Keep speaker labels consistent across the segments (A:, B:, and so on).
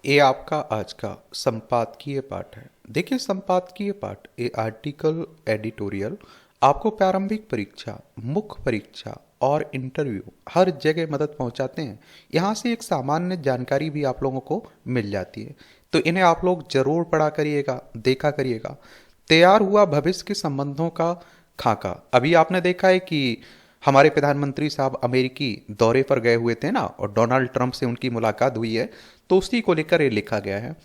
A: ये आपका आज का संपादकीय पाठ है। देखिए, संपादकीय पाठ ये आर्टिकल एडिटोरियल आपको प्रारंभिक परीक्षा, मुख्य परीक्षा और इंटरव्यू हर जगह मदद पहुंचाते हैं। यहाँ से एक सामान्य जानकारी भी आप लोगों को मिल जाती है, तो इन्हें आप लोग जरूर पढ़ा करिएगा, देखा करिएगा। तैयार हुआ भविष्य के संबंधों का खाका। अभी आपने देखा है कि हमारे प्रधानमंत्री साहब अमेरिकी दौरे पर गए हुए थे ना, और डोनाल्ड ट्रंप से उनकी मुलाकात हुई है, तो उसी को लेकर ये लिखा गया है।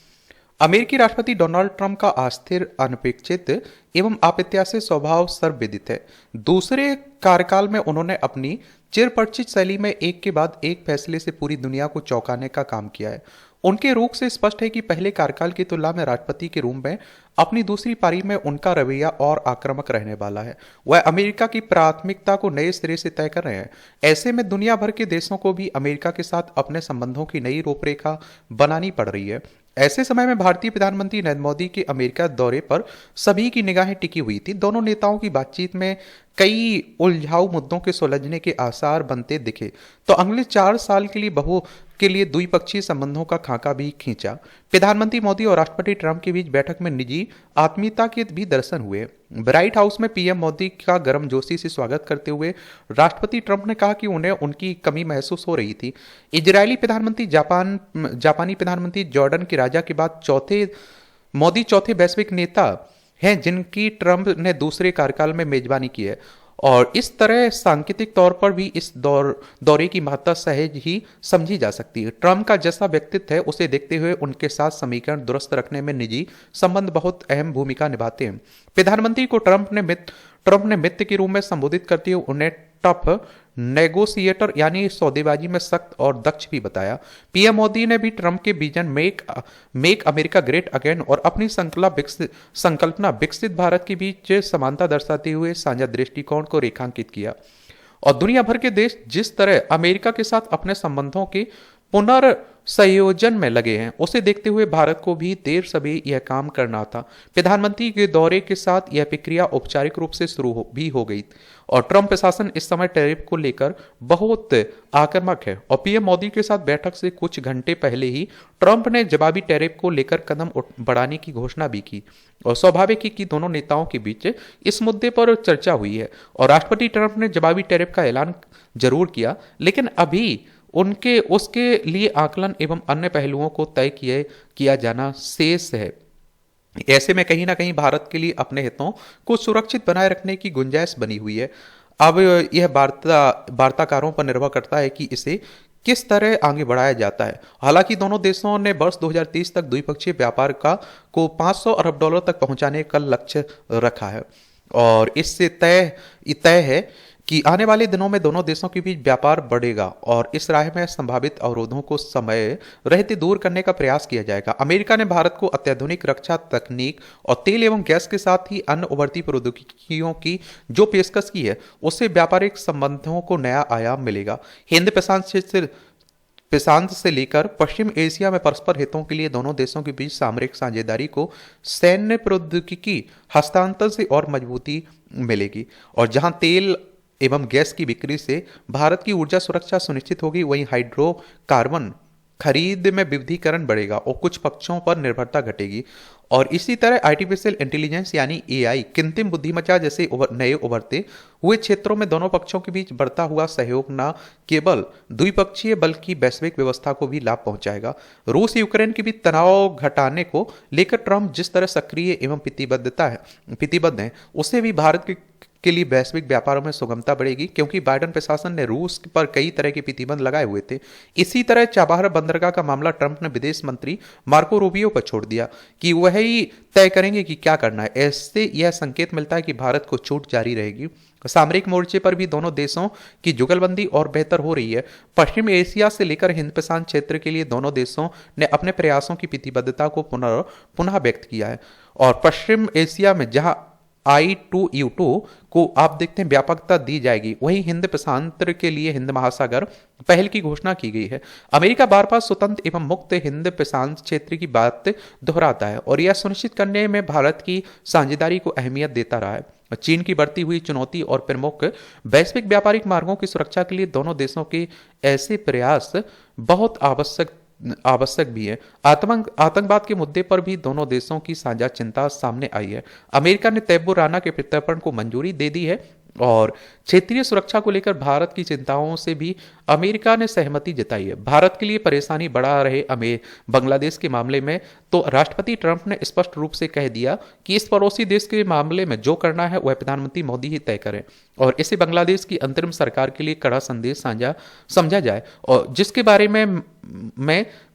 A: अमेरिकी राष्ट्रपति डोनाल्ड ट्रंप का अस्थिर, अनपेक्षित एवं अप्रत्याशित स्वभाव सर्वविदित है। दूसरे कार्यकाल में उन्होंने अपनी चिरपरिचित शैली में एक के बाद एक फैसले से पूरी दुनिया को चौंकाने का काम किया है। उनके रुख से स्पष्ट है कि पहले कार्यकाल की तुलना में राष्ट्रपति के रूप में अपनी दूसरी पारी में उनका रवैया और आक्रामक रहने वाला है। वह अमेरिका की प्राथमिकता को नए सिरे से तय कर रहे हैं। ऐसे में दुनिया भर के देशों को भी अमेरिका के साथ अपने संबंधों की नई रूपरेखा बनानी पड़ रही है। ऐसे समय में भारतीय प्रधानमंत्री नरेंद्र मोदी के अमेरिका दौरे पर सभी की निगाहें टिकी हुई थी। दोनों नेताओं की बातचीत में कई उलझाऊ मुद्दों के सुलझने के आसार बनते दिखे, तो अगले 4 साल के लिए द्विपक्षीय संबंधों का खाका भी खींचा। प्रधानमंत्री मोदी और राष्ट्रपति ट्रंप के बीच बैठक में निजी आत्मीयता के भी दर्शन हुए। व्हाइट हाउस में पीएम मोदी का गर्मजोशी से स्वागत करते हुए राष्ट्रपति ट्रंप ने कहा कि उन्हें उनकी कमी महसूस हो रही थी। इजरायली प्रधानमंत्री, जापानी प्रधानमंत्री, जॉर्डन के राजा के बाद मोदी चौथे वैश्विक नेता हैं जिनकी ट्रंप ने दूसरे कार्यकाल में मेजबानी की है। और इस तरह सांकेतिक तौर पर भी इस दौरे की महत्ता सहज ही समझी जा सकती है। ट्रंप का जैसा व्यक्तित्व है, उसे देखते हुए उनके साथ समीकरण दुरुस्त रखने में निजी संबंध बहुत अहम भूमिका निभाते हैं। प्रधानमंत्री को ट्रंप ने मित्र के रूप में संबोधित करते हुए उन्हें टफ नेगोशिएटर यानी सौदेबाजी में सख्त और दक्ष भी बताया। पीएम मोदी ने भी ट्रंप के vision make America great again और अपनी संकल्पना विकसित भारत के बीच समानता दर्शाते हुए साझा दृष्टिकोण को रेखांकित किया। और दुनिया भर के देश जिस तरह अमेरिका के साथ अपने संबंधों के पुनर्संयोजन में लगे हैं, उसे देखते हुए भारत को भी देर सवेर यह काम करना था। प्रधानमंत्री के दौरे के साथ यह प्रक्रिया औपचारिक रूप से भी हो गई और ट्रंप प्रशासन इस समय टैरिफ को लेकर बहुत आक्रामक है। और पीएम मोदी के साथ बैठक से कुछ घंटे पहले ही ट्रंप ने जवाबी टैरिफ को लेकर कदम बढ़ाने की घोषणा भी की। और स्वाभाविक है कि दोनों नेताओं के बीच इस मुद्दे पर चर्चा हुई है और राष्ट्रपति ट्रंप ने जवाबी टैरिफ का ऐलान जरूर किया, लेकिन अभी उसके लिए आकलन एवं अन्य पहलुओं को तय किया जाना शेष है। ऐसे में कहीं ना कहीं भारत के लिए अपने हितों को सुरक्षित बनाए रखने की गुंजाइश बनी हुई है। अब यह वार्ताकारों पर निर्भर करता है कि इसे किस तरह आगे बढ़ाया जाता है। हालांकि दोनों देशों ने वर्ष 2030 तक द्विपक्षीय व्यापार को $500 अरब तक पहुंचाने का लक्ष्य रखा है और इससे तय है कि आने वाले दिनों में दोनों देशों के बीच व्यापार बढ़ेगा और इस राह में संभावित अवरोधों को समय रहते दूर करने का प्रयास किया जाएगा। अमेरिका ने भारत को अत्याधुनिक रक्षा तकनीक और तेल एवं गैस के साथ ही अन्य उभरती प्रौद्योगिकियों की जो पेशकश की है, उससे व्यापारिक संबंधों को नया आयाम मिलेगा। हिंद प्रशांत से लेकर पश्चिम एशिया में परस्पर हितों के लिए दोनों देशों के बीच सामरिक साझेदारी को सैन्य प्रौद्योगिकी हस्तांतरण से और मजबूती मिलेगी। और जहां तेल एवं गैस की बिक्री से भारत की ऊर्जा सुरक्षा सुनिश्चित होगी, वहीं हाइड्रोकार्बन खरीद में विविधीकरण बढ़ेगा और कुछ पक्षों पर निर्भरता घटेगी। और इसी तरह आर्टिफिशियल इंटेलिजेंस यानी एआई, कृत्रिम बुद्धिमत्ता जैसे नए उभरते हुए क्षेत्रों में दोनों पक्षों के बीच बढ़ता हुआ सहयोग न केवल द्विपक्षीय बल्कि वैश्विक व्यवस्था को भी लाभ पहुंचाएगा। रूस यूक्रेन के बीच तनाव घटाने को लेकर ट्रंप जिस तरह सक्रिय एवं प्रतिबद्ध है, उससे भी भारत के लिए वैश्विक व्यापारों में सुगमता बढ़ेगी, क्योंकि बाइडेन प्रशासन ने रूस पर कई तरह के प्रतिबंध लगाए हुए थे। इसी तरह चाबहार बंदरगाह का मामला ट्रंप ने विदेश मंत्री मार्को रूबियो पर छोड़ दिया कि वह ही तय करेंगे कि क्या करना है। ऐसे यह संकेत मिलता है कि भारत को छूट जारी रहेगी। सामरिक मोर्चे पर भी दोनों देशों की जुगलबंदी और बेहतर हो रही है। पश्चिम एशिया से लेकर हिंद प्रशांत क्षेत्र के लिए दोनों देशों ने अपने प्रयासों की प्रतिबद्धता को पुनः व्यक्त किया है। और पश्चिम एशिया में जहां I2U2 को आप देखते हैं व्यापकता दी जाएगी, वहीं हिंद प्रशांत के लिए हिंद महासागर पहल की घोषणा की गई है। अमेरिका बार बार स्वतंत्र एवं मुक्त हिंद प्रशांत क्षेत्र की बात दोहराता है और यह सुनिश्चित करने में भारत की साझेदारी को अहमियत देता रहा है। चीन की बढ़ती हुई चुनौती और प्रमुख वैश्विक व्यापारिक मार्गों की सुरक्षा के लिए दोनों देशों के ऐसे प्रयास बहुत आवश्यक आवश्यक भी है। आतंकवाद के मुद्दे पर भी दोनों देशों की साझा चिंता सामने आई है। अमेरिका ने तैयब राना के प्रत्यर्पण को मंजूरी दे दी है और क्षेत्रीय सुरक्षा को लेकर भारत की चिंताओं से भी अमेरिका ने सहमति जताई है। भारत के लिए परेशानी बढ़ा रहे बांग्लादेश के मामले में तो राष्ट्रपति ट्रंप ने स्पष्ट रूप से कह दिया कि इस पड़ोसी देश के मामले में जो करना है वह प्रधानमंत्री मोदी ही तय करें और इसे बांग्लादेश की अंतरिम सरकार के लिए कड़ा संदेश साझा समझा जाए और जिसके बारे में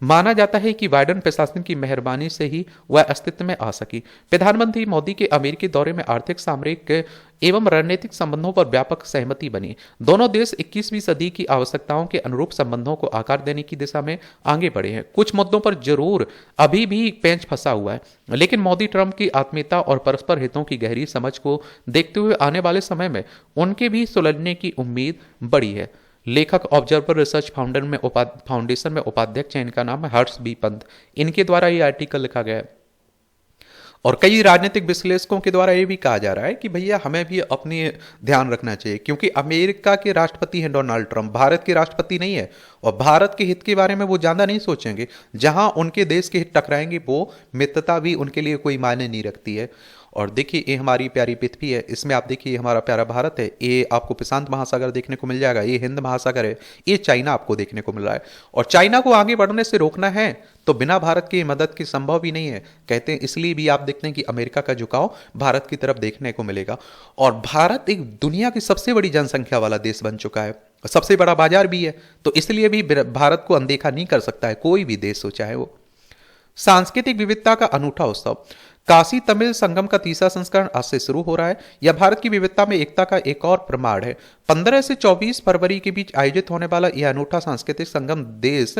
A: माना जाता है कि बाइडेन प्रशासन की मेहरबानी से ही वह अस्तित्व में आ सकी। प्रधानमंत्री मोदी के अमेरिकी दौरे में आर्थिक, सामरिक एवं रणनीतिक संबंधों पर व्यापक सहमति बनी। दोनों देश 21वीं सदी की आवश्यकताओं के अनुरूप संबंधों को आकार देने की दिशा में आगे बढ़े हैं। कुछ मुद्दों पर जरूर अभी भी पेंच फंसा हुआ है, लेकिन मोदी ट्रंप की आत्मीयता और परस्पर हितों की गहरी समझ को देखते हुए आने वाले समय में उनके भी सुलझने की उम्मीद बड़ी है। लेखक ऑब्जर्वर रिसर्च फाउंडेशन में उपाध्यक्ष हैं, इनका नाम है हर्ष बी पंत। इनके द्वारा ये आर्टिकल लिखा गया है और कई राजनीतिक विश्लेषकों के द्वारा ये भी कहा जा रहा है कि भैया हमें भी अपनी ध्यान रखना चाहिए, क्योंकि अमेरिका के राष्ट्रपति हैं डोनाल्ड ट्रंप, भारत के राष्ट्रपति नहीं है और भारत के हित के बारे में वो ज़्यादा नहीं सोचेंगे। जहां उनके देश के हित टकराएंगे वो मित्रता भी उनके लिए कोई मायने नहीं रखती है। और देखिए ये हमारी प्यारी पृथ्वी है, इसमें आप देखिए हमारा प्यारा भारत है, ये आपको प्रशांत महासागर देखने को मिल जाएगा, ये हिंद महासागर है, ये चाइना आपको देखने को मिल रहा है और चाइना को आगे बढ़ने से रोकना है तो बिना भारत की मदद की संभव भी नहीं है। कहते हैं इसलिए भी आप देखते हैं कि अमेरिका का झुकाव भारत की तरफ देखने को मिलेगा और भारत एक दुनिया की सबसे बड़ी जनसंख्या वाला देश बन चुका है, सबसे बड़ा बाजार भी है, तो इसलिए भी भारत को अनदेखा नहीं कर सकता है कोई भी देश हो चाहे वो। सांस्कृतिक विविधता का अनूठा उत्सव काशी तमिल संगम का तीसरा संस्करण आज से शुरू हो रहा है। यह भारत की विविधता में एकता का एक और प्रमाण है। 15 से 24 फरवरी के बीच आयोजित होने वाला यह अनूठा सांस्कृतिक संगम देश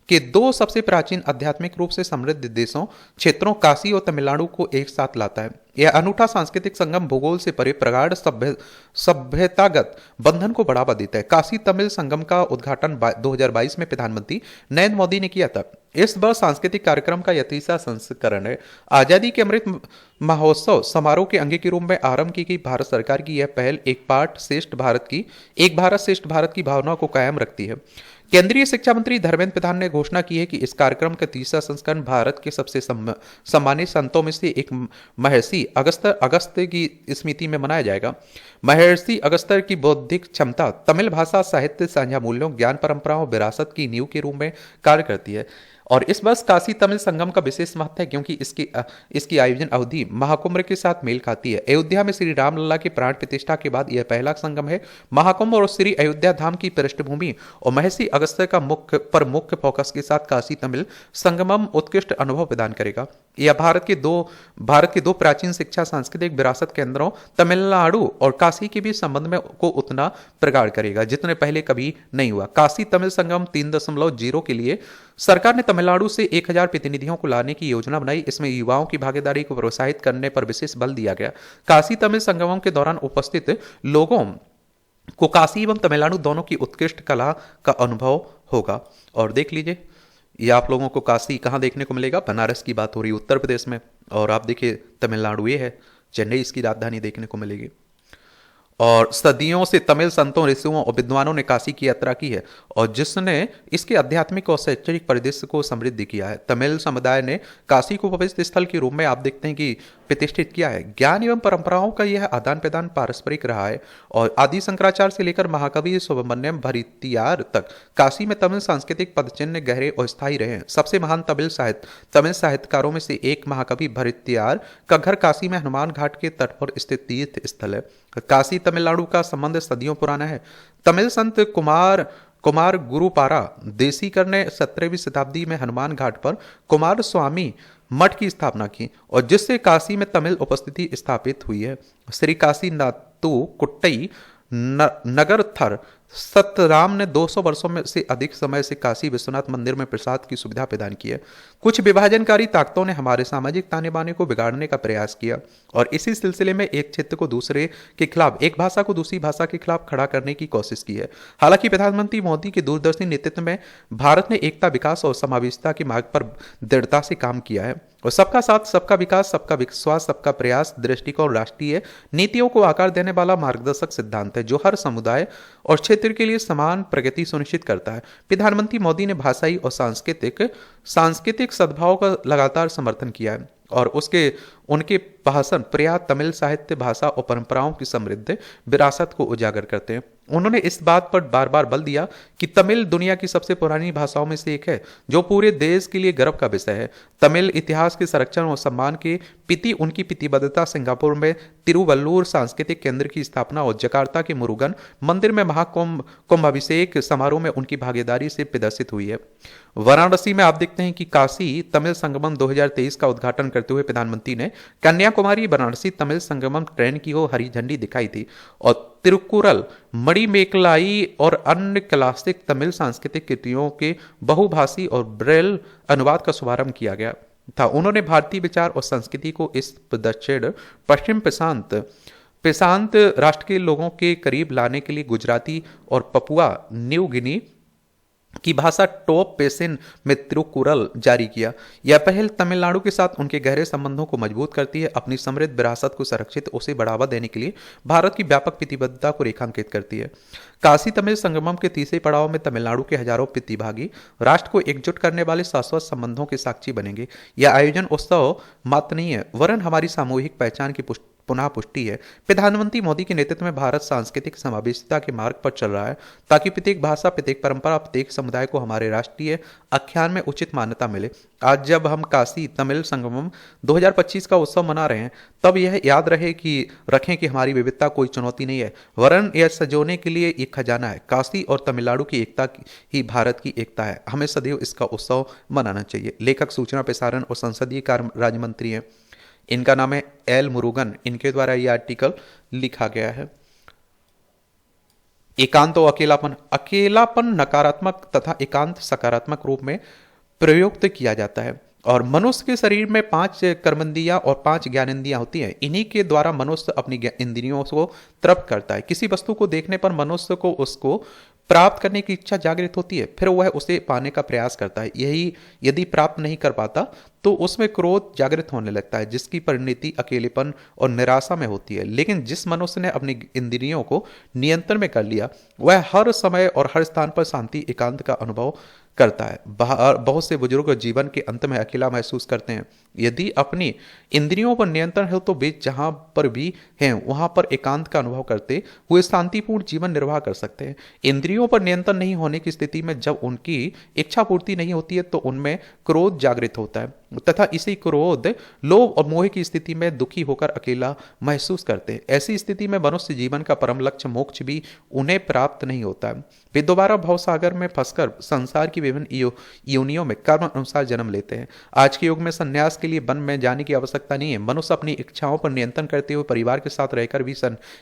A: के दो सबसे प्राचीन आध्यात्मिक रूप से समृद्ध देशों क्षेत्रों काशी और तमिलनाडु को एक साथ लाता है। यह अनूठा सांस्कृतिक संगम भूगोल से परे प्रगाढ़ सभ्यतागत बंधन को बढ़ावा देता है। काशी तमिल संगम का उद्घाटन 2022 में प्रधानमंत्री नरेंद्र मोदी ने किया था। इस वर्ष सांस्कृतिक कार्यक्रम का यह तीसरा संस्करण है। आजादी के अमृत महोत्सव समारोह के अंग के रूप में आरंभ की गई भारत सरकार की यह पहल एक भारत श्रेष्ठ भारत की भावना को कायम रखती है। केंद्रीय शिक्षा मंत्री धर्मेंद्र प्रधान ने घोषणा की है कि इस कार्यक्रम का तीसरा संस्करण भारत के सबसे सम्मानित संतों में से एक महर्षि अगस्त्य की स्मृति में मनाया जाएगा। महर्षि अगस्त्य की बौद्धिक क्षमता तमिल भाषा, साहित्य, साझा मूल्यों, ज्ञान परंपराओं, विरासत की नींव के रूप में कार्य करती है और इस वर्ष काशी तमिल संगम का विशेष महत्व है क्योंकि इसकी आयोजन अवधि महाकुंभ के साथ मेल खाती है। अयोध्या में श्री रामलला की प्राण प्रतिष्ठा के बाद यह पहला संगम है। महाकुंभ और श्री अयोध्या धाम की पृष्ठभूमि और महर्षि अगस्त्य का मुख्य फोकस के साथ काशी तमिल संगमम उत्कृष्ट अनुभव प्रदान करेगा। यह भारत के दो प्राचीन शिक्षा सांस्कृतिक विरासत केंद्रों तमिलनाडु और काशी के बीच संबंध में को उतना प्रगाढ़ करेगा जितने पहले कभी नहीं हुआ। काशी तमिल संगम 3.0 के लिए सरकार ने तमिलनाडु से 1000 प्रतिनिधियों को लाने की योजना बनाई। इसमें युवाओं की भागीदारी को प्रोत्साहित करने पर विशेष बल दिया गया। काशी तमिल संगमों के दौरान उपस्थित लोगों को काशी एवं तमिलनाडु दोनों की उत्कृष्ट कला का अनुभव होगा। और देख लीजिए ये आप लोगों को काशी कहाँ देखने को मिलेगा, बनारस की बात हो रही है उत्तर प्रदेश में, और आप देखिए तमिलनाडु ये है, चेन्नई इसकी राजधानी देखने को मिलेगी। और सदियों से तमिल संतों, ऋषियों और विद्वानों ने काशी की यात्रा की है और जिसने इसके आध्यात्मिक और शैक्षणिक परिदृश्य को समृद्ध किया है। तमिल समुदाय ने काशी को पवित्र स्थल के रूप में आप देखते हैं कि प्रतिष्ठित किया है। ज्ञान एवं परंपराओं का यह आदान प्रदान पारस्परिक रहा है और आदि शंकराचार्य से लेकर महाकवि सुब्रमण्यम भरतियार तक काशी में तमिल सांस्कृतिक पदचिन्ह गहरे और स्थायी रहे हैं। सबसे महान तमिल साहित्यकारों में से एक महाकवि भरतियार का घर काशी में हनुमान घाट के तट पर स्थित तीर्थ स्थल है। काशी तमिलनाडु का संबंध सदियों पुराना है। तमिल संत कुमार गुरुपारा देसीकर ने 17वीं शताब्दी में हनुमान घाट पर कुमार स्वामी मठ की स्थापना की और जिससे काशी में तमिल उपस्थिति स्थापित हुई है। श्री काशी नातु कुट्टई नगर थर सतराम ने 200 वर्षों में से अधिक समय से काशी विश्वनाथ मंदिर में प्रसाद की सुविधा प्रदान की है। कुछ विभाजनकारी ताकतों ने हमारे सामाजिक ताने बाने को बिगाड़ने का प्रयास किया और इसी सिलसिले में एक क्षेत्र को दूसरे के खिलाफ, एक भाषा को दूसरी भाषा के खिलाफ खड़ा करने की कोशिश की है। हालांकि प्रधानमंत्री मोदी के दूरदर्शी नेतृत्व में भारत ने एकता, विकास और समावेशिता के मार्ग पर दृढ़ता से काम किया है। और सबका साथ, सबका विकास, सबका विश्वास, सबका प्रयास दृष्टिकोण राष्ट्रीय नीतियों को आकार देने वाला मार्गदर्शक सिद्धांत है जो हर समुदाय और क्षेत्र के लिए समान प्रगति सुनिश्चित करता है। प्रधानमंत्री मोदी ने भाषाई और सांस्कृतिक सद्भाव का लगातार समर्थन किया है और उनके भाषण पर्याप्त तमिल साहित्य, भाषा और परंपराओं की समृद्ध विरासत को उजागर करते हैं। उन्होंने इस बात पर बार बार बल दिया कि तमिल दुनिया की सबसे पुरानी भाषाओं में से एक है जो पूरे देश के लिए गर्व का विषय है। तमिल इतिहास के संरक्षण और सम्मान के प्रति उनकी प्रतिबद्धता सिंगापुर में तिरुवल्लुर सांस्कृतिक केंद्र की स्थापना और जकार्ता के मुरुगन मंदिर में कुंभाभिषेक समारोह में उनकी भागीदारी से प्रदर्शित हुई है। वाराणसी में आप देखते हैं कि काशी तमिल संगमम 2023 का उद्घाटन करते हुए प्रधानमंत्री ने कन्याकुमारी वाराणसी तमिल संगमम ट्रेन की ओर हरी झंडी दिखाई थी और तिरुकुरल, मणिमेकलाई और अन्य क्लासिक तमिल सांस्कृतिक कृतियों के बहुभाषी और ब्रेल अनुवाद का शुभारंभ किया गया था। उन्होंने भारतीय विचार और संस्कृति को इस दक्षिण पश्चिम प्रशांत राष्ट्र के लोगों के करीब लाने के लिए गुजराती और पपुआ न्यू गिनी की भाषा टॉप पेसिन में तिरुकुरल जारी किया। यह पहल तमिलनाडु के साथ उनके गहरे संबंधों को मजबूत करती है, अपनी समृद्ध विरासत को संरक्षित उसे बढ़ावा देने के लिए भारत की व्यापक प्रतिबद्धता को रेखांकित करती है। काशी तमिल संगमम के तीसरे पड़ाव में तमिलनाडु के हजारों प्रतिभागी राष्ट्र को एकजुट करने वाले शाश्वत संबंधों के साक्षी बनेंगे। यह आयोजन उत्सव मात्र नहीं है वरन हमारी सामूहिक पहचान की पुनः पुष्टि है। प्रधानमंत्री मोदी के नेतृत्व में भारत सांस्कृतिक समावेशिता के मार्ग पर चल रहा है ताकि प्रत्येक भाषा, प्रत्येक परंपरा, प्रत्येक समुदाय को हमारे राष्ट्रीय आख्यान में उचित मान्यता मिले। आज जब हम काशी तमिल संगमम 2025 का उत्सव मना रहे हैं तब यह याद रखें कि हमारी विविधता कोई चुनौती नहीं है वरन यह सजोने के लिए एक खजाना है। काशी और तमिलनाडु की एकता ही भारत की एकता है। हमें सदैव इसका उत्सव मनाना चाहिए। लेखक सूचना प्रसारण और संसदीय कार्य राज्य मंत्री हैं, इनका नाम है एल मुरुगन। इनके द्वारा यह आर्टिकल लिखा गया है। एकांत और अकेलापन नकारात्मक तथा एकांत सकारात्मक रूप में प्रयुक्त किया जाता है और मनुष्य के शरीर में 5 कर्मेंद्रियां और 5 ज्ञानेंद्रियां होती हैं। इन्हीं के द्वारा मनुष्य अपनी इंद्रियों को तृप्त करता है। किसी वस्तु को देखने पर मनुष्य को उसको प्राप्त करने की इच्छा जागृत होती है, फिर वह उसे पाने का प्रयास करता है। यही यदि प्राप्त नहीं कर पाता तो उसमें क्रोध जागृत होने लगता है जिसकी परिणति अकेलेपन और निराशा में होती है। लेकिन जिस मनुष्य ने अपनी इंद्रियों को नियंत्रण में कर लिया वह हर समय और हर स्थान पर शांति, एकांत का अनुभव करता है। बहुत से बुजुर्ग जीवन के अंत में अकेला महसूस करते हैं। यदि अपनी इंद्रियों पर नियंत्रण है तो वे जहां पर भी हैं वहां पर एकांत का अनुभव करते हुए शांतिपूर्ण जीवन निर्वाह कर सकते हैं। इंद्रियों पर नियंत्रण नहीं होने की स्थिति में जब उनकी इच्छा पूर्ति नहीं होती है तो उनमें क्रोध जागृत होता है तथा इसी क्रोध, लोभ और मोह की स्थिति में दुखी होकर अकेला महसूस करते हैं। ऐसी स्थिति में मनुष्य जीवन का परम लक्ष्य मोक्ष भी उन्हें प्राप्त नहीं होता है। वे दोबारा भवसागर में फंसकर संसार की विभिन्न योनियों में कर्म अनुसार जन्म लेते हैं। आज के युग में संन्यास के लिए वन में जाने की आवश्यकता नहीं है। मनुष्य अपनी इच्छाओं पर नियंत्रण करते हुए परिवार के साथ रहकर भी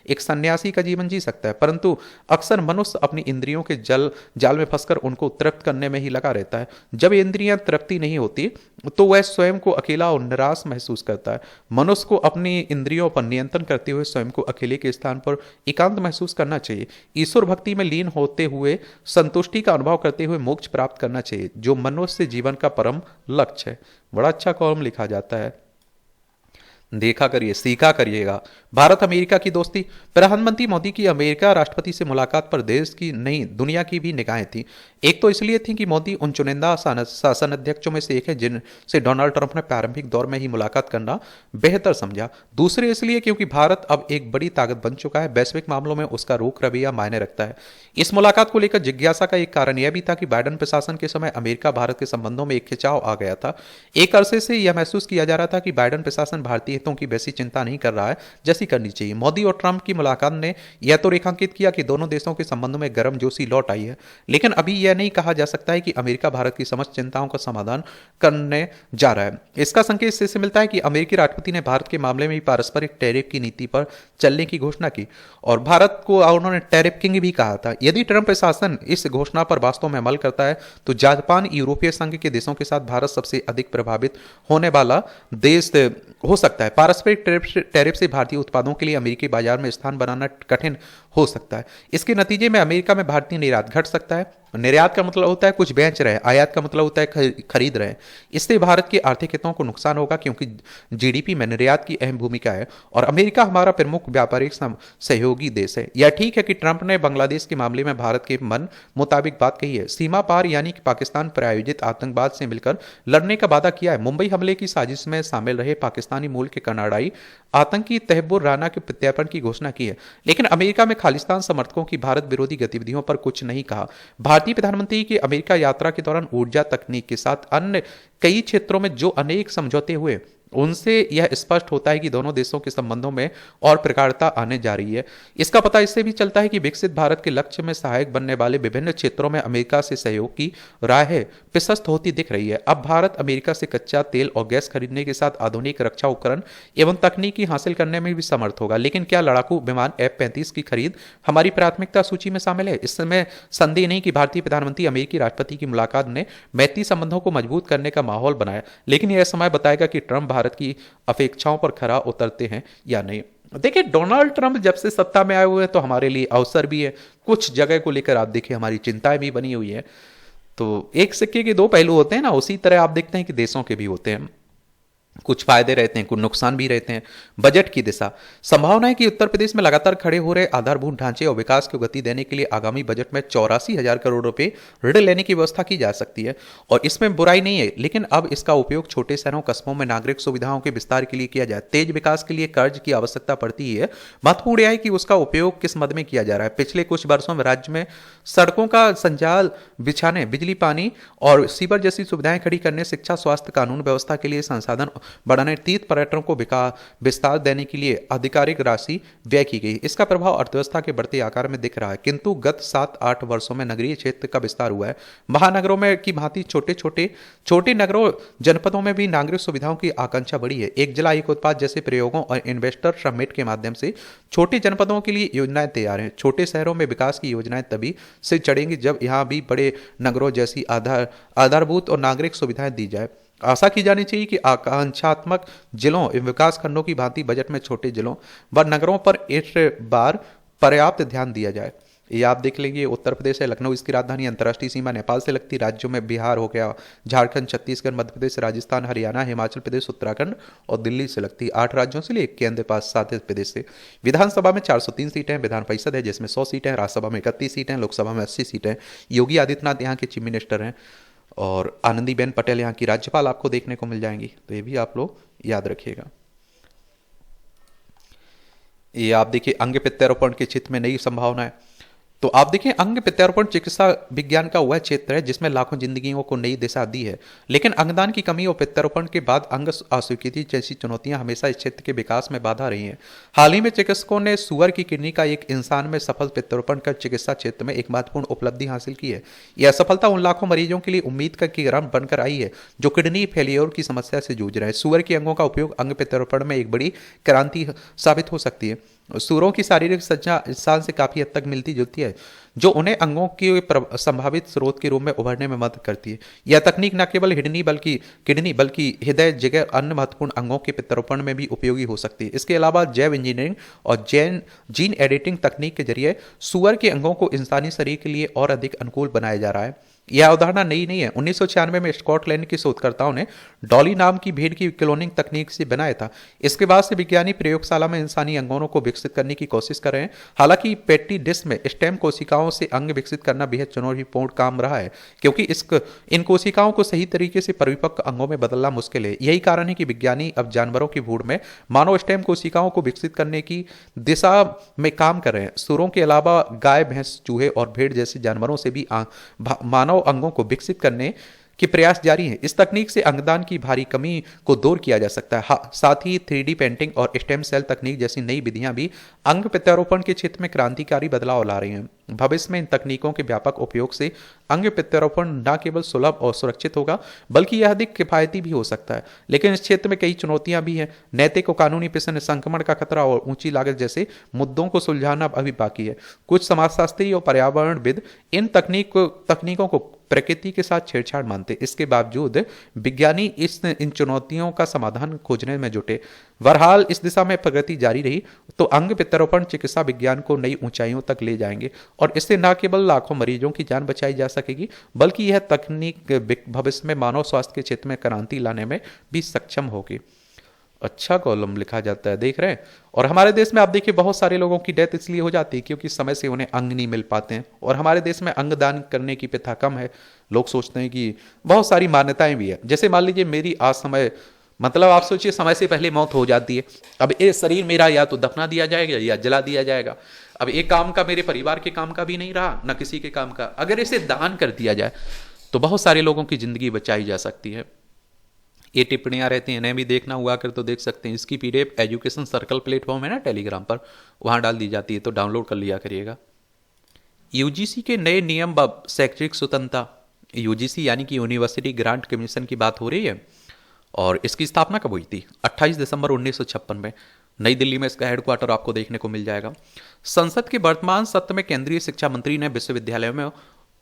A: एक सन्यासी का जीवन जी सकता है, परंतु अक्सर मनुष्य अपनी इंद्रियों के जाल में फंसकर उनको तृप्त करने में ही लगा रहता है। जब इंद्रियां तृप्ति नहीं होती तो वह स्वयं को अकेला और निराश महसूस करता है। मनुष्य को अपनी इंद्रियों पर नियंत्रण करते हुए स्वयं को अकेले के स्थान पर एकांत महसूस करना चाहिए। ईश्वर भक्ति में लीन होते हुए संतुष्टि का अनुभव करते हुए मोक्ष प्राप्त करना चाहिए जो मनुष्य जीवन का परम लक्ष्य है। बड़ा अच्छा कॉलम लिखा जाता है। देखा करिए, सीखा करिएगा। भारत अमेरिका की दोस्ती। प्रधानमंत्री मोदी की अमेरिका राष्ट्रपति से मुलाकात पर देश की नहीं दुनिया की भी निगाहें थी। एक तो इसलिए थी कि मोदी उन चुनिंदा शासन अध्यक्षों में से एक है जिनसे डोनाल्ड ट्रंप ने प्रारंभिक दौर में ही मुलाकात करना बेहतर समझा। दूसरे इसलिए क्योंकि भारत अब एक बड़ी ताकत बन चुका है, वैश्विक मामलों में उसका रुख रवैया मायने रखता है। इस मुलाकात को लेकर जिज्ञासा का एक कारण यह भी था कि बाइडेन प्रशासन के समय अमेरिका भारत के संबंधों में एक खिंचाव आ गया था। एक अरसे से यह महसूस किया जा रहा था कि बाइडेन प्रशासन भारतीय हितों की वैसी चिंता नहीं कर रहा है जैसी करनी चाहिए। मोदी और ट्रंप की मुलाकात ने यह तो रेखांकित किया कि दोनों देशों के संबंधों में गर्मजोशी लौट आई है, लेकिन अभी यह नहीं कहा जा सकता है कि अमेरिका भारत की समस्त चिंताओं का समाधान करने जा रहा है। इसका संकेत इससे मिलता है कि अमेरिकी राष्ट्रपति ने भारत के मामले में पारस्परिक टैरिफ की नीति पर चलने की घोषणा की और भारत को उन्होंने टैरिफ किंग भी कहा था। यदि ट्रंप प्रशासन इस घोषणा पर वास्तव में अमल करता है तो जापान, यूरोपीय संघ के देशों के साथ भारत सबसे अधिक प्रभावित होने वाला देश हो सकता है। पारस्परिक टैरिफ से भारतीय उत्पादों के लिए अमेरिकी बाजार में स्थान बनाना कठिन हो सकता है। इसके नतीजे में अमेरिका में भारतीय निर्यात घट सकता है। निर्यात का मतलब होता है कुछ बेच रहे हैं, आयात का मतलब होता है खरीद रहे हैं। इससे भारत के आर्थिक हितों को नुकसान होगा, क्योंकि जीडीपी में निर्यात की अहम भूमिका है और अमेरिका हमारा प्रमुख व्यापारिक सहयोगी देश है। यह ठीक है कि ट्रंप ने बांग्लादेश के मामले में भारत के मन मुताबिक बात कही है, सीमा पार यानी कि पाकिस्तान प्रायोजित आतंकवाद से मिलकर लड़ने का वादा किया है। मुंबई हमले की साजिश में शामिल रहे पाकिस्तानी मूल के कनाडाई आतंकी तहब्बुर राना के प्रत्यार्पण की घोषणा की है, लेकिन अमेरिका में खालिस्तान समर्थकों की भारत विरोधी गतिविधियों पर कुछ नहीं कहा। भारतीय प्रधानमंत्री की अमेरिका यात्रा के दौरान ऊर्जा तकनीक के साथ अन्य कई क्षेत्रों में जो अनेक समझौते हुए, उनसे यह स्पष्ट होता है कि दोनों देशों के संबंधों में और प्रगाढ़ता आने जा रही है। इसका पता इससे भी चलता है कि विकसित भारत के लक्ष्य में सहायक बनने वाले विभिन्न क्षेत्रों में अमेरिका से सहयोग की राह प्रशस्त होती दिख रही है। अब भारत अमेरिका से कच्चा तेल और गैस खरीदने के साथ आधुनिक रक्षा उपकरण एवं तकनीकी हासिल करने में भी समर्थ होगा, लेकिन क्या लड़ाकू विमान F-35 की खरीद हमारी प्राथमिकता सूची में शामिल है? इस समय संदेह नहीं कि भारतीय प्रधानमंत्री अमेरिकी राष्ट्रपति की मुलाकात ने मैत्री संबंधों को मजबूत करने का माहौल बनाया, लेकिन यह समय बताएगा कि ट्रंप भारत की अपेक्षाओं पर खरा उतरते हैं या नहीं। देखिए, डोनाल्ड ट्रंप जब से सत्ता में आए हुए हैं तो हमारे लिए अवसर भी है, कुछ जगह को लेकर आप देखिए हमारी चिंताएं भी बनी हुई है। तो एक सिक्के के दो पहलू होते हैं ना, उसी तरह आप देखते हैं कि देशों के भी होते हैं, कुछ फायदे रहते हैं, कुछ नुकसान भी रहते हैं। बजट की दिशा, संभावना है कि उत्तर प्रदेश में लगातार खड़े हो रहे आधारभूत ढांचे और विकास को गति देने के लिए आगामी बजट में 84,000 करोड़ रुपए ऋण लेने की व्यवस्था की जा सकती है और इसमें बुराई नहीं है, लेकिन अब इसका उपयोग छोटे शहरों कस्बों में नागरिक सुविधाओं के विस्तार के लिए किया जाए। तेज विकास के लिए कर्ज की आवश्यकता पड़ती है। महत्वपूर्ण यह है कि उसका उपयोग किस मद में किया जा रहा है। पिछले कुछ वर्षों में राज्य में सड़कों का संजाल बिछाने, बिजली, पानी और सीवर जैसी सुविधाएं खड़ी करने, शिक्षा, स्वास्थ्य, कानून व्यवस्था के लिए संसाधन बढ़ाने, तीर्थ पर्यटकों को विस्तार देने के लिए आधिकारिक राशि व्यय की गई। इसका प्रभाव अर्थव्यवस्था के बढ़ते आकार में दिख रहा है, किंतु गत 7-8 वर्षों में नगरीय क्षेत्र का विस्तार हुआ है। महानगरों में की भांति छोटे नगरों, जनपदों में भी नागरिक सुविधाओं की आकांक्षा बढ़ी है। एक जिला एक उत्पाद जैसे प्रयोगों और इन्वेस्टर समिट के माध्यम से छोटे जनपदों के लिए योजनाएं तैयार हैं। छोटे शहरों में विकास की योजनाएं तभी से चढ़ेंगी जब यहां भी बड़े नगरों जैसी आधारभूत और नागरिक सुविधाएं दी जाए। आशा की जानी चाहिए कि आकांक्षात्मक जिलों एवं विकास खंडों की भांति बजट में छोटे जिलों व नगरों पर इस बार पर्याप्त ध्यान दिया जाए। ये आप देख लेंगे, उत्तर प्रदेश है, लखनऊ इसकी राजधानी, अंतर्राष्ट्रीय सीमा नेपाल से लगती। राज्यों में बिहार हो गया, झारखंड, छत्तीसगढ़, मध्य प्रदेश, राजस्थान, हरियाणा, हिमाचल प्रदेश, उत्तराखंड और दिल्ली से लगती। 8 राज्यों से लिए केंद्र पास 7 प्रदेश से। विधानसभा में 403 सीटें हैं, विधान परिषद है जिसमें 100 सीटें हैं, राज्यसभा में 31 सीटें हैं, लोकसभा में 80 सीटें। योगी आदित्यनाथ यहाँ के चीफ मिनिस्टर हैं और आनंदीबेन पटेल यहाँ की राज्यपाल आपको देखने को मिल जाएंगी, तो ये भी आप लोग याद रखिएगा। ये आप देखिए, अंग प्रत्यारोपण के क्षेत्र में नई संभावना है। तो आप देखिए, अंग प्रत्यारोपण चिकित्सा विज्ञान का वह क्षेत्र है जिसमें लाखों जिंदगियों को नई दिशा दी है, लेकिन अंगदान की कमी और प्रत्यारोपण के बाद अंग अस्वीकृति जैसी चुनौतियां हमेशा इस क्षेत्र के विकास में बाधा रही हैं। हाल ही में चिकित्सकों ने सुअर की किडनी का एक इंसान में सफल प्रत्यारोपण कर चिकित्सा क्षेत्र में एक महत्वपूर्ण उपलब्धि हासिल की है। यह सफलता उन लाखों मरीजों के लिए उम्मीद का किरण बनकर आई है जो किडनी फेलियर की समस्या से जूझ रहे हैं। सुअर के अंगों का उपयोग अंग प्रत्यारोपण में एक बड़ी क्रांति साबित हो सकती है। सूरों की शारीरिक संरचना इंसान से काफी हद तक मिलती जुलती है, जो उन्हें अंगों के संभावित स्रोत के रूप में उभरने में मदद करती है। यह तकनीक न केवल किडनी बल्कि हृदय, जिगर, अन्य महत्वपूर्ण अंगों के प्रत्यारोपण में भी उपयोगी हो सकती है। इसके अलावा जैव इंजीनियरिंग और जीन एडिटिंग तकनीक के जरिए सुअर के अंगों को इंसानी शरीर के लिए और अधिक अनुकूल बनाया जा रहा है। यह अवधारणा नई नहीं है। 1996 में स्कॉटलैंड के शोधकर्ताओं ने डॉली नाम की भेड़ की क्लोनिंग तकनीक से बनाया था। इसके बाद से विज्ञानी प्रयोगशाला में इंसानी अंगों को विकसित करने की कोशिश कर रहे हैं। हालांकि पेटी डिश में स्टेम कोशिकाओं से अंग विकसित करना बेहद चुनौतीपूर्ण काम रहा है, क्योंकि इन कोशिकाओं को सही तरीके से परिपक्व अंगों में बदलना मुश्किल है। यही कारण है कि विज्ञानी अब जानवरों की भूड़ में मानव स्टेम कोशिकाओं को विकसित करने की दिशा में काम कर रहे हैं। सुरों के अलावा गाय, भैंस, चूहे और भेड़ जैसे जानवरों से भी मानव अंगों को विकसित करने के प्रयास जारी हैं। इस तकनीक से अंगदान की भारी कमी को दूर किया जा सकता है। साथ ही 3D पेंटिंग और स्टेम सेल तकनीक जैसी नई विधियां भी अंग प्रत्यारोपण के क्षेत्र में क्रांतिकारी बदलाव ला रही हैं। भविष्य में इन तकनीकों के व्यापक उपयोग से अंग प्रत्यारोपण न केवल सुलभ और सुरक्षित होगा बल्कि यह अधिक किफायती भी हो सकता है। लेकिन इस क्षेत्र में कई चुनौतियां भी हैं। नैतिक और कानूनी प्रश्न, संक्रमण का खतरा और ऊंची लागत जैसे मुद्दों को सुलझाना अभी बाकी है। कुछ समाजशास्त्री और पर्यावरणविद इन तकनीकों को प्रकृति के साथ छेड़छाड़ मानते। इसके बावजूद विज्ञानी इन चुनौतियों का समाधान खोजने में जुटे। बहरहाल इस दिशा में प्रगति जारी रही तो अंग प्रत्यारोपण चिकित्सा विज्ञान को नई ऊंचाइयों तक ले जाएंगे और इससे न केवल लाखों मरीजों की जान बचाई जा सकेगी बल्कि यह तकनीक भविष्य में मानव स्वास्थ्य के क्षेत्र में क्रांति लाने में भी सक्षम होगी। अच्छा कॉलम लिखा जाता है, देख रहे हैं। और हमारे देश में आप देखिए बहुत सारे लोगों की डेथ इसलिए हो जाती है क्योंकि समय से उन्हें अंग नहीं मिल पाते हैं। और हमारे देश में अंग दान करने की प्रथा कम है। लोग सोचते हैं कि बहुत सारी मान्यताएं भी है। जैसे मान लीजिए मेरी आज समय, मतलब आप सोचिए समय से पहले मौत हो जाती है। अब ये शरीर मेरा या तो दफना दिया जाएगा या जला दिया जाएगा। अब एक काम का, मेरे परिवार के काम का भी नहीं रहा, न किसी के काम का। अगर इसे दान कर दिया जाए तो बहुत सारे लोगों की जिंदगी बचाई जा सकती है। ये टिप्पणियां रहती हैं, इन्हें भी देखना हुआ कर तो देख सकते हैं। इसकी पीडीएफ एजुकेशन सर्कल प्लेटफॉर्म है ना टेलीग्राम पर, वहां डाल दी जाती है, तो डाउनलोड कर लिया करिएगा। यूजीसी के नए नियम व शैक्षिक स्वतंत्रता, यूजीसी यानी कि यूनिवर्सिटी ग्रांट कमीशन की बात हो रही है। और इसकी स्थापना कब हुई थी? 28 दिसंबर 1956 में नई दिल्ली में इसका हेडक्वार्टर आपको देखने को मिल जाएगा। संसद के वर्तमान सत्र में केंद्रीय शिक्षा मंत्री ने विश्वविद्यालयों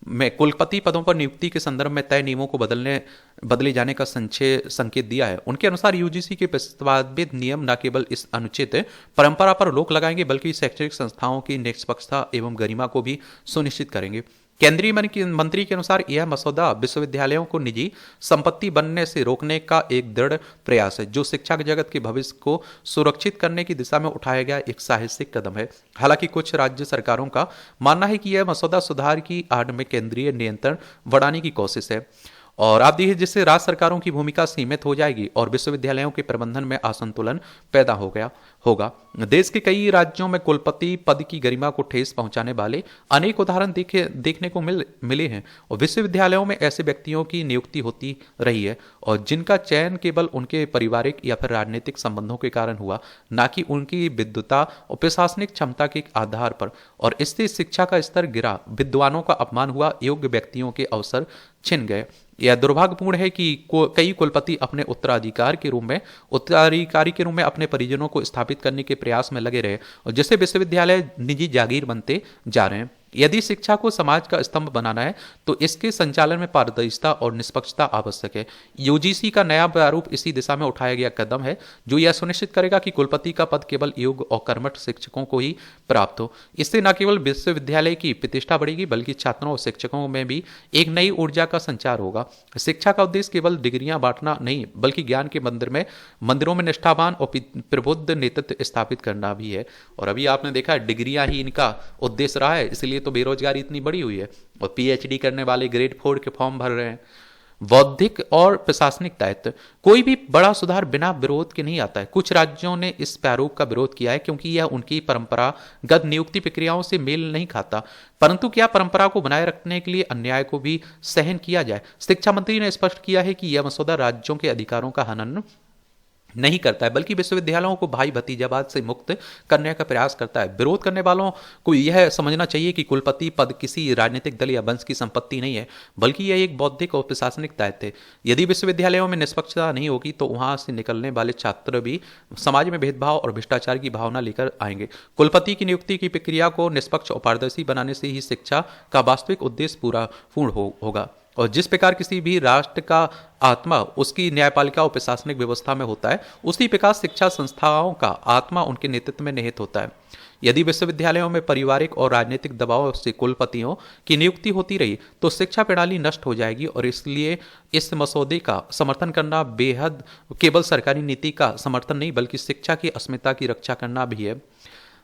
A: में कुलपति पदों पर नियुक्ति के संदर्भ में तय नियमों को बदले जाने का संकेत दिया है। उनके अनुसार यूजीसी के प्रस्तावित नियम न केवल इस अनुचित परंपरा पर रोक लगाएंगे बल्कि शैक्षणिक संस्थाओं की निष्पक्षता एवं गरिमा को भी सुनिश्चित करेंगे। केंद्रीय मंत्री के अनुसार यह मसौदा विश्वविद्यालयों को निजी संपत्ति बनने से रोकने का एक दृढ़ प्रयास है जो शिक्षा जगत के भविष्य को सुरक्षित करने की दिशा में उठाया गया एक साहसिक कदम है। हालांकि कुछ राज्य सरकारों का मानना है कि यह मसौदा सुधार की आड़ में केंद्रीय नियंत्रण बढ़ाने की कोशिश है। और आप देखिए जिससे राज्य सरकारों की भूमिका सीमित हो जाएगी और विश्वविद्यालयों के प्रबंधन में असंतुलन पैदा होगा। देश के कई राज्यों में कुलपति पद की गरिमा को ठेस पहुंचाने वाले अनेक उदाहरण देखने को मिले हैं और विश्वविद्यालयों में ऐसे व्यक्तियों की नियुक्ति होती रही है और जिनका चयन केवल उनके पारिवारिक या फिर राजनीतिक संबंधों के कारण हुआ, न कि उनकी विद्वता और प्रशासनिक क्षमता के आधार पर। और इससे शिक्षा का स्तर गिरा, विद्वानों का अपमान हुआ, योग्य व्यक्तियों के अवसर छिन गए। यह दुर्भाग्यपूर्ण है कि कई कुलपति अपने उत्तराधिकारी के रूप में अपने परिजनों को स्थापित करने के प्रयास में लगे रहे और जिससे विश्वविद्यालय निजी जागीर बनते जा रहे हैं। यदि शिक्षा को समाज का स्तंभ बनाना है तो इसके संचालन में पारदर्शिता और निष्पक्षता आवश्यक है। यूजीसी का नया प्रारूप इसी दिशा में उठाया गया कदम है जो यह सुनिश्चित करेगा कि कुलपति का पद केवल योग्य और कर्मठ शिक्षकों को ही प्राप्त हो। इससे न केवल विश्वविद्यालय की प्रतिष्ठा बढ़ेगी बल्कि छात्रों और शिक्षकों में भी एक नई ऊर्जा का संचार होगा। शिक्षा का उद्देश्य केवल डिग्रियां बांटना नहीं बल्कि ज्ञान के मंदिरों में निष्ठावान और प्रबुद्ध नेतृत्व स्थापित करना भी है। और अभी आपने देखा है डिग्रियां ही इनका उद्देश्य रहा है, इसलिए तो बेरोजगारी इतनी बड़ी हुई है और पीएचडी करने वाले ग्रेड 4 के फॉर्म भर रहे हैं। बौद्धिक और प्रशासनिक दायित्व, कोई भी बड़ा सुधार बिना विरोध के नहीं आता है। कुछ राज्यों ने इस प्रारूप का विरोध किया है क्योंकि यह उनकी परंपरागत नियुक्ति प्रक्रियाओं से मेल नहीं खाता। परंतु क्या परंपरा को बनाए रखने के लिए अन्याय को भी सहन किया जाए? शिक्षा मंत्री ने स्पष्ट किया है कि यह मसौदा राज्यों के अधिकारों का हनन नहीं करता है बल्कि विश्वविद्यालयों को भाई भतीजावाद से मुक्त करने का प्रयास करता है। विरोध करने वालों को यह समझना चाहिए कि कुलपति पद किसी राजनीतिक दल या वंश की संपत्ति नहीं है बल्कि यह एक बौद्धिक और प्रशासनिक दायित्व है। यदि विश्वविद्यालयों में निष्पक्षता नहीं होगी तो वहां से निकलने वाले छात्र भी समाज में भेदभाव और भ्रष्टाचार की भावना लेकर आएंगे। कुलपति की नियुक्ति की प्रक्रिया को निष्पक्ष और पारदर्शी बनाने से ही शिक्षा का वास्तविक उद्देश्य पूर्ण होगा। और जिस प्रकार किसी भी राष्ट्र का आत्मा उसकी न्यायपालिका और प्रशासनिक व्यवस्था में होता है उसी प्रकार शिक्षा संस्थाओं का आत्मा उनके नेतृत्व में निहित होता है। यदि विश्वविद्यालयों में पारिवारिक और राजनीतिक दबाव से कुलपतियों की नियुक्ति होती रही तो शिक्षा प्रणाली नष्ट हो जाएगी और इसलिए इस मसौदे का समर्थन करना बेहद केवल सरकारी नीति का समर्थन नहीं बल्कि शिक्षा की अस्मिता की रक्षा करना भी है।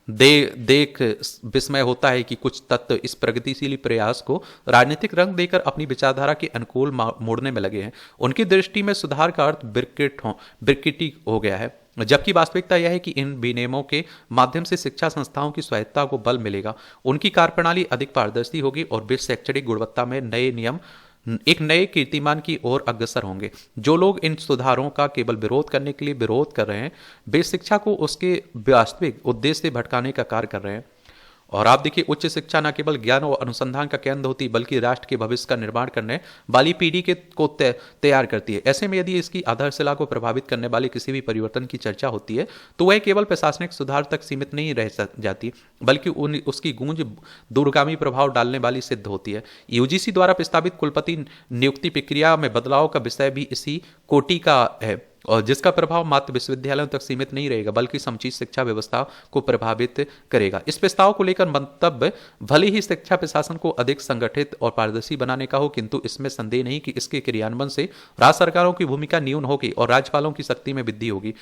A: देख विस्मय होता है कि कुछ तत्व इस प्रगतिशील प्रयास को राजनीतिक रंग देकर अपनी विचारधारा के अनुकूल मोड़ने में लगे हैं। उनकी दृष्टि में सुधार का अर्थ बिरकिटी हो गया है, जबकि वास्तविकता यह है कि इन विनियमों के माध्यम से शिक्षा संस्थाओं की स्वायत्तता को बल मिलेगा, उनकी कार्यप्रणाली अधिक पारदर्शी होगी और वे शैक्षणिक गुणवत्ता में नए नियम एक नए कीर्तिमान की ओर अग्रसर होंगे। जो लोग इन सुधारों का केवल विरोध करने के लिए विरोध कर रहे हैं वे शिक्षा को उसके वास्तविक उद्देश्य से भटकाने का कार्य कर रहे हैं। और आप देखिए, उच्च शिक्षा न केवल ज्ञान और अनुसंधान का केंद्र होती बल्कि राष्ट्र के भविष्य का निर्माण करने वाली पीढ़ी के को तैयार करती है। ऐसे में यदि इसकी आधारशिला को प्रभावित करने वाले किसी भी परिवर्तन की चर्चा होती है तो वह केवल प्रशासनिक सुधार तक सीमित नहीं रह जाती, बल्कि उसकी गूंज दूरगामी प्रभाव डालने वाली सिद्ध होती है। यूजीसी द्वारा प्रस्तावित कुलपति नियुक्ति प्रक्रिया में बदलाव का विषय भी इसी कोटि का है, और जिसका प्रभाव मात्र विश्वविद्यालयों तक सीमित नहीं रहेगा बल्कि समुचित शिक्षा व्यवस्था को प्रभावित करेगा। इस प्रस्ताव को लेकर मंतव्य भले ही शिक्षा प्रशासन को अधिक संगठित और पारदर्शी बनाने का हो, किंतु इसमें संदेह नहीं कि इसके क्रियान्वयन से राज्य सरकारों की भूमिका न्यून होगी और राज्यपालों की शक्ति में वृद्धि होगी।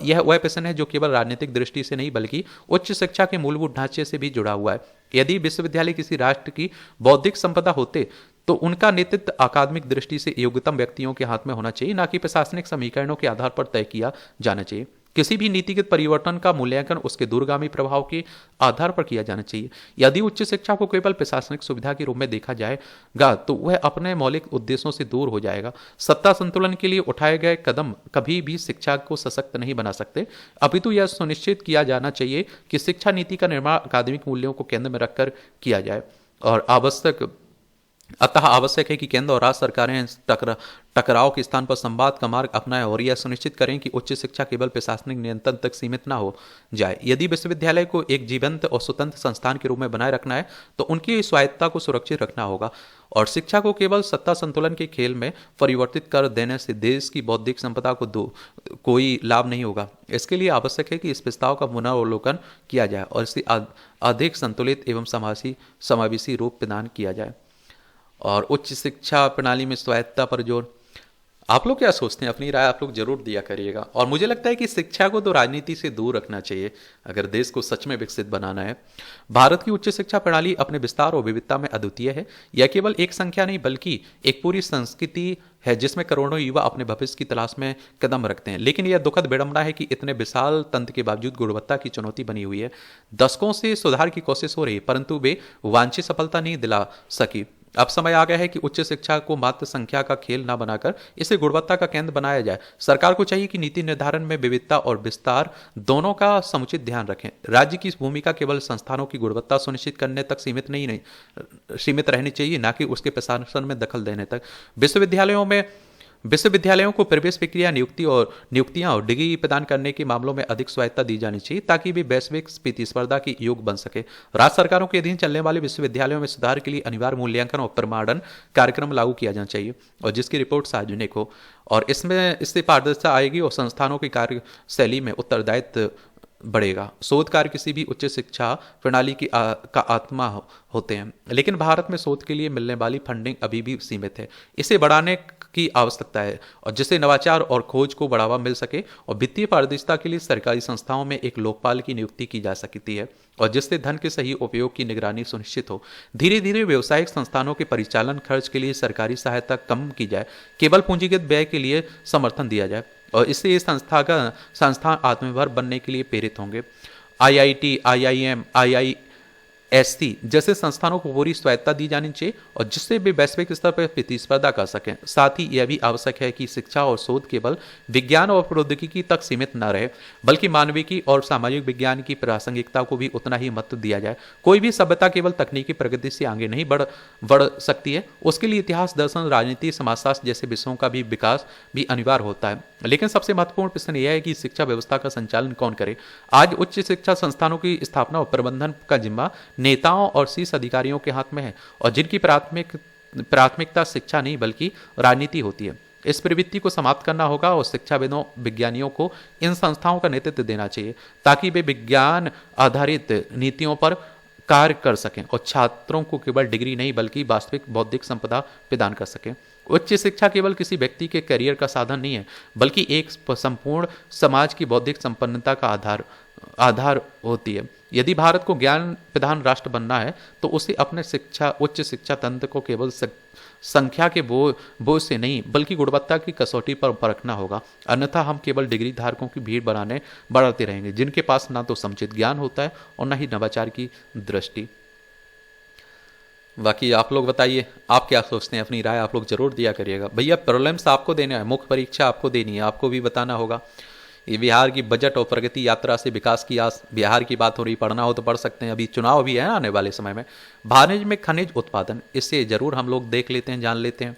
A: यह वह प्रश्न है जो केवल राजनीतिक दृष्टि से नहीं बल्कि उच्च शिक्षा के मूलभूत ढांचे से भी जुड़ा हुआ है। यदि विश्वविद्यालय किसी राष्ट्र की बौद्धिक संपदा होते तो उनका नेतृत्व अकादमिक दृष्टि से योग्यतम व्यक्तियों के हाथ में होना चाहिए, ना कि प्रशासनिक समीकरणों के आधार पर तय किया जाना चाहिए। किसी भी नीतिगत परिवर्तन का मूल्यांकन उसके दूरगामी प्रभाव के आधार पर किया जाना चाहिए। यदि उच्च शिक्षा को केवल प्रशासनिक सुविधा के रूप में देखा जाएगा तो वह अपने मौलिक उद्देश्यों से दूर हो जाएगा। सत्ता संतुलन के लिए उठाए गए कदम कभी भी शिक्षा को सशक्त नहीं बना सकते, अपितु यह सुनिश्चित किया जाना चाहिए कि शिक्षा नीति का निर्माण अकादमिक मूल्यों को केंद्र में रखकर किया जाए। और आवश्यक है कि केंद्र और राज्य सरकारें टकराव के स्थान पर संवाद का मार्ग अपनाएं और यह सुनिश्चित करें कि उच्च शिक्षा केवल प्रशासनिक नियंत्रण तक सीमित न हो जाए। यदि विश्वविद्यालय को एक जीवंत और स्वतंत्र संस्थान के रूप में बनाए रखना है तो उनकी स्वायत्तता को सुरक्षित रखना होगा, और शिक्षा को केवल सत्ता संतुलन के खेल में परिवर्तित कर देने से देश की बौद्धिक संपदा को कोई लाभ नहीं होगा। इसके लिए आवश्यक है कि इस प्रस्ताव का पुनर्वलोकन किया जाए और इसे अधिक संतुलित एवं समावेशी रूप प्रदान किया जाए। और उच्च शिक्षा प्रणाली में स्वायत्तता पर जोर, आप लोग क्या सोचते हैं? अपनी राय आप लोग जरूर दिया करिएगा। और मुझे लगता है कि शिक्षा को तो राजनीति से दूर रखना चाहिए अगर देश को सच में विकसित बनाना है। भारत की उच्च शिक्षा प्रणाली अपने विस्तार और विविधता में अद्वितीय है। यह केवल एक संख्या नहीं बल्कि एक पूरी संस्कृति है जिसमें करोड़ों युवा अपने भविष्य की तलाश में कदम रखते हैं। लेकिन यह दुखद विडंबना है कि इतने विशाल तंत्र के बावजूद गुणवत्ता की चुनौती बनी हुई है। दशकों से सुधार की कोशिश हो रही है परंतु वे वांछित सफलता नहीं दिला सकी। अब समय आ गया है कि उच्च शिक्षा को मात्र संख्या का खेल न बनाकर इसे गुणवत्ता का केंद्र बनाया जाए। सरकार को चाहिए कि नीति निर्धारण में विविधता और विस्तार दोनों का समुचित ध्यान रखें। राज्य की भूमिका केवल संस्थानों की गुणवत्ता सुनिश्चित करने तक सीमित रहनी चाहिए, न कि उसके प्रशासन में दखल देने तक। विश्वविद्यालयों को प्रवेश प्रक्रिया, नियुक्तियां और डिग्री प्रदान करने के मामलों में अधिक स्वायत्तता दी जानी चाहिए ताकि वे वैश्विक प्रतिस्पर्धा के योग्य बन सके। राज्य सरकारों के अधीन चलने वाले विश्वविद्यालयों में सुधार के लिए अनिवार्य मूल्यांकन और प्रमाणन कार्यक्रम लागू किया जाना चाहिए और जिसकी रिपोर्ट सार्वजनिक हो, और इससे पारदर्शिता आएगी और संस्थानों की कार्यशैली में उत्तरदायित्व बढ़ेगा। शोध कार्य किसी भी उच्च शिक्षा प्रणाली का आत्मा होते हैं, लेकिन भारत में शोध के लिए मिलने वाली फंडिंग अभी भी सीमित है। इसे बढ़ाने की आवश्यकता है और जिससे नवाचार और खोज को बढ़ावा मिल सके, और वित्तीय पारदर्शिता के लिए सरकारी संस्थाओं में एक लोकपाल की नियुक्ति की जा सकती है और जिससे धन के सही उपयोग की निगरानी सुनिश्चित हो। धीरे धीरे व्यावसायिक संस्थानों के परिचालन खर्च के लिए सरकारी सहायता कम की जाए, केवल पूंजीगत व्यय के लिए समर्थन दिया जाए और इससे इस संस्थान आत्मनिर्भर बनने के लिए प्रेरित होंगे। IIT, IIM, IISc जैसे संस्थानों को पूरी स्वायत्तता दी जानी चाहिए और जिससे वे वैश्विक स्तर पर प्रतिस्पर्धा कर सकें। साथ ही यह भी आवश्यक है कि शिक्षा और शोध केवल विज्ञान और प्रौद्योगिकी तक सीमित न रहे बल्कि मानविकी और सामाजिक विज्ञान की प्रासंगिकता को भी उतना ही महत्व दिया जाए। कोई भी सभ्यता केवल तकनीकी प्रगति से आगे नहीं बढ़ सकती है, उसके लिए इतिहास, दर्शन, राजनीति, समाजशास्त्र जैसे विषयों का भी विकास भी अनिवार्य होता है। लेकिन सबसे महत्वपूर्ण प्रश्न यह है कि शिक्षा व्यवस्था का संचालन कौन करे। आज उच्च शिक्षा संस्थानों की स्थापना और प्रबंधन का जिम्मा नेताओं और शीर्ष अधिकारियों के हाथ में है और जिनकी प्राथमिकता शिक्षा नहीं बल्कि राजनीति होती है। इस प्रवृत्ति को समाप्त करना होगा और शिक्षाविदों, विज्ञानियों को इन संस्थाओं का नेतृत्व देना चाहिए ताकि वे विज्ञान आधारित नीतियों पर कार्य कर सकें और छात्रों को केवल डिग्री नहीं बल्कि वास्तविक बौद्धिक संपदा प्रदान कर सकें। उच्च शिक्षा केवल किसी व्यक्ति के करियर का साधन नहीं है बल्कि एक संपूर्ण समाज की बौद्धिक संपन्नता का आधार होती है। यदि भारत को ज्ञान प्रधान राष्ट्र बनना है तो उसे अपने उच्च शिक्षा तंत्र को केवल संख्या के बोझ से नहीं बल्कि गुणवत्ता की कसौटी पर परखना होगा, अन्यथा हम केवल डिग्री धारकों की भीड़ बढ़ाते रहेंगे जिनके पास ना तो समुचित ज्ञान होता है और न ही नवाचार की दृष्टि। बाकी आप लोग बताइए, आप क्या सोचते हैं? अपनी राय आप लोग जरूर दिया करिएगा। भैया प्रॉब्लम्स आपको देना है, मुख्य परीक्षा आपको देनी है, आपको भी बताना होगा
B: ये बिहार की बजट और प्रगति यात्रा से विकास की बिहार की बात हो रही, पढ़ना हो तो पढ़ सकते हैं, अभी चुनाव भी है आने वाले समय में। वाणिज्य में खनिज उत्पादन, इससे जरूर हम लोग देख लेते हैं, जान लेते हैं।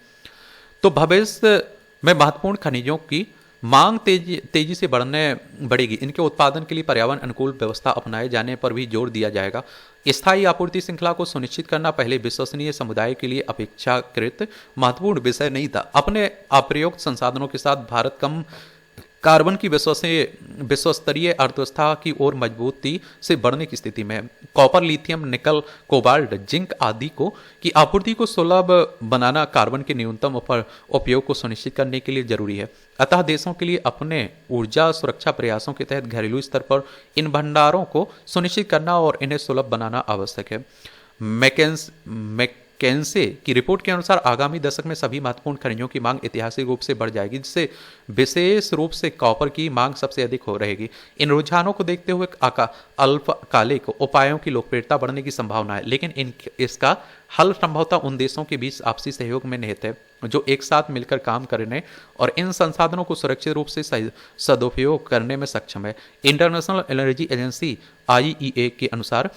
B: तो भविष्य में महत्वपूर्ण खनिजों की मांग तेजी से बढ़ेगी। इनके उत्पादन के लिए पर्यावरण अनुकूल व्यवस्था अपनाए जाने पर भी जोर दिया जाएगा। स्थायी आपूर्ति श्रृंखला को सुनिश्चित करना पहले विश्वसनीय समुदाय के लिए अपेक्षाकृत महत्वपूर्ण विषय नहीं था। अपने अप्रयुक्त संसाधनों के साथ भारत कम कार्बन की विश्वस्तरीय अर्थव्यवस्था की ओर मजबूती से बढ़ने की स्थिति में है। कॉपर, लिथियम, निकल, कोबाल्ट, जिंक आदि की आपूर्ति को सुलभ बनाना कार्बन के न्यूनतम उपयोग को सुनिश्चित करने के लिए जरूरी है। अतः देशों के लिए अपने ऊर्जा सुरक्षा प्रयासों के तहत घरेलू स्तर पर इन भंडारों को सुनिश्चित करना और इन्हें सुलभ बनाना आवश्यक है। मैकेंसे की रिपोर्ट के अनुसार आगामी दशक में सभी महत्वपूर्ण खनिजों की मांग ऐतिहासिक रूप से बढ़ जाएगी, जिससे विशेष रूप से कॉपर की मांग सबसे अधिक हो रहेगी। इन रुझानों को देखते हुए अल्पकालिक उपायों की लोकप्रियता बढ़ने की संभावना है, लेकिन इसका हल संभवतः उन देशों के बीच आपसी सहयोग में निहित है जो एक साथ मिलकर काम करने और इन संसाधनों को सुरक्षित रूप से सदुपयोग करने में सक्षम है। इंटरनेशनल एनर्जी एजेंसी IEA के अनुसार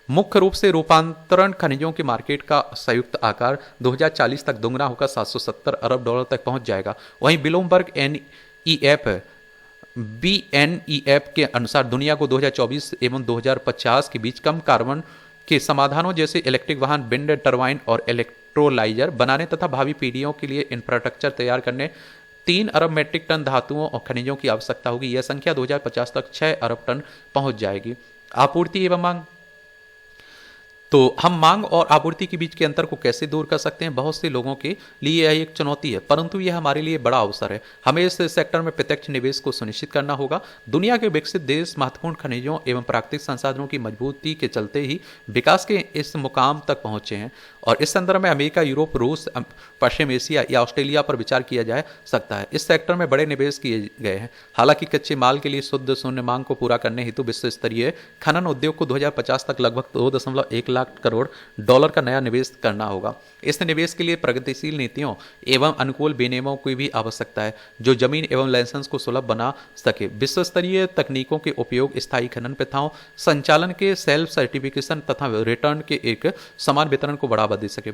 B: मुख्य रूप से रूपांतरण खनिजों के मार्केट का संयुक्त आकार 2040 तक दोगुना होकर $770 अरब तक पहुंच जाएगा। वहीं ब्लूमबर्ग BNEF के अनुसार दुनिया को 2024 एवं 2050 के बीच कम कार्बन के समाधानों जैसे इलेक्ट्रिक वाहन, विंड टरबाइन और इलेक्ट्रोलाइजर बनाने तथा भावी पीढ़ियों के लिए इंफ्रास्ट्रक्चर तैयार करने 3 अरब मेट्रिक टन धातुओं और खनिजों की आवश्यकता होगी। यह संख्या 2050 तक 6 अरब टन पहुंच जाएगी। आपूर्ति एवं मांग, तो हम मांग और आपूर्ति के बीच के अंतर को कैसे दूर कर सकते हैं? बहुत से लोगों के लिए यह एक चुनौती है, परंतु यह हमारे लिए बड़ा अवसर है। हमें इस सेक्टर में प्रत्यक्ष निवेश को सुनिश्चित करना होगा। दुनिया के विकसित देश महत्वपूर्ण खनिजों एवं प्राकृतिक संसाधनों की मजबूती के चलते ही विकास के इस मुकाम तक पहुंचे हैं, और इस संदर्भ में अमेरिका, यूरोप, रूस, पश्चिम एशिया या ऑस्ट्रेलिया पर विचार किया जा सकता है। इस सेक्टर में बड़े निवेश किए गए हैं। हालांकि कच्चे माल के लिए शुद्ध शून्य मांग को पूरा करने हेतु विश्व स्तरीय खनन उद्योग को 2050 तक लगभग 2.1 लाख करोड़ डॉलर का नया निवेश करना होगा। इस निवेश के लिए प्रगतिशील नीतियों एवं अनुकूल विनियमों की भी आवश्यकता है, जो जमीन एवं लाइसेंस को सुलभ बना सके। विश्व स्तरीय तकनीकों के उपयोग, स्थायी खनन प्रथाओं, संचालन के सेल्फ सर्टिफिकेशन तथा रिटर्न के एक समान वितरण को बढ़ावा दे सके।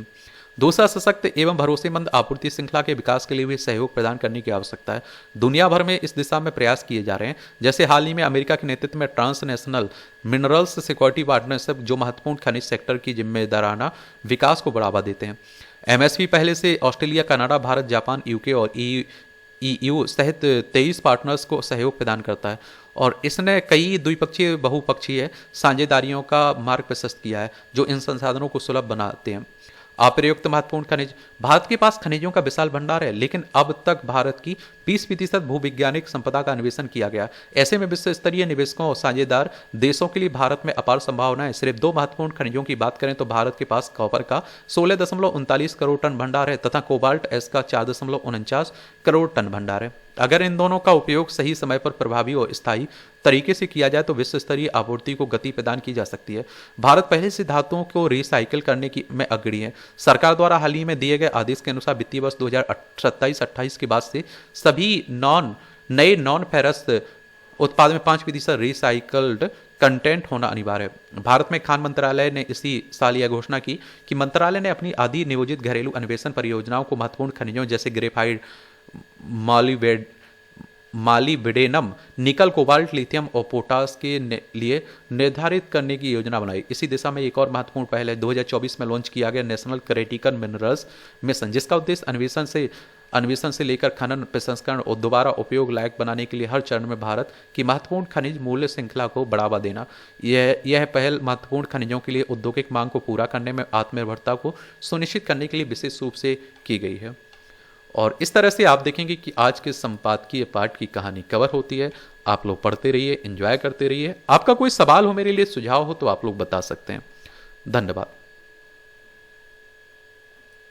B: दूसरा, सशक्त एवं भरोसेमंद आपूर्ति श्रृंखला के विकास के लिए भी सहयोग प्रदान करने की आवश्यकता है। दुनिया भर में इस दिशा में प्रयास किए जा रहे हैं। जैसे हाल ही में अमेरिका के नेतृत्व में ट्रांसनेशनल मिनरल्स सिक्योरिटी पार्टनरशिप, जो महत्वपूर्ण खनिज सेक्टर की जिम्मेदाराना विकास को बढ़ावा देते हैं। MSP पहले से Australia, Canada, Bharat, Japan, UK और EU सहित 23 पार्टनर्स को सहयोग प्रदान करता है, और इसने कई द्विपक्षीय बहुपक्षीय साझेदारियों का मार्ग प्रशस्त किया है, जो इन संसाधनों को सुलभ बनाते हैं। अप्रयुक्त महत्वपूर्ण खनिज, भारत के पास खनिजों का विशाल भंडार है, लेकिन अब तक भारत की 20% भूविज्ञानिक संपदा का अन्वेषण किया गया। ऐसे में विश्व स्तरीय निवेशकों और साझेदार देशों के लिए भारत में अपार संभावनाएं। सिर्फ 2 महत्वपूर्ण खनिजों की बात करें तो भारत के पास कॉपर का 16.39 करोड़ टन भंडार है तथा कोबाल्ट एस का 4.49 करोड़ टन भंडार है। अगर इन दोनों का उपयोग सही समय पर प्रभावी और स्थायी तरीके से किया जाए तो विश्व स्तरीय आपूर्ति को गति प्रदान की जा सकती है। भारत पहले से धातुओं को रिसाइकिल करने की में अग्रणी है। सरकार द्वारा हाल ही में दिए गए आदेश के अनुसार वित्तीय वर्ष 2027-28 के बाद से सभी नए नॉन फेरस उत्पाद में 5% रिसाइकल्ड कंटेंट होना अनिवार्य है। भारत में खान मंत्रालय ने इसी साल यह घोषणा की कि मंत्रालय ने अपनी आधी नियोजित घरेलू अन्वेषण परियोजनाओं को महत्वपूर्ण खनिजों जैसे ग्रेफाइट, मालिब्डेनम, निकल, कोबाल्ट, लिथियम और पोटास के लिए निर्धारित करने की योजना बनाई। इसी दिशा में एक और महत्वपूर्ण पहल है 2024 में लॉन्च किया गया नेशनल क्रिटिकल मिनरल्स मिशन, जिसका उद्देश्य अन्वेषण से लेकर खनन, प्रसंस्करण और दोबारा उपयोग लायक बनाने के लिए हर चरण में भारत की महत्वपूर्ण खनिज मूल्य श्रृंखला को बढ़ावा देना। यह पहल महत्वपूर्ण खनिजों के लिए औद्योगिक मांग को पूरा करने में आत्मनिर्भरता को सुनिश्चित करने के लिए विशेष रूप से की गई है। और इस तरह से आप देखेंगे कि आज के संपादकीय पाठ की कहानी कवर होती है। आप लोग पढ़ते रहिए, एंजॉय करते रहिए। आपका कोई सवाल हो मेरे लिए, सुझाव हो तो आप लोग बता सकते हैं। धन्यवाद।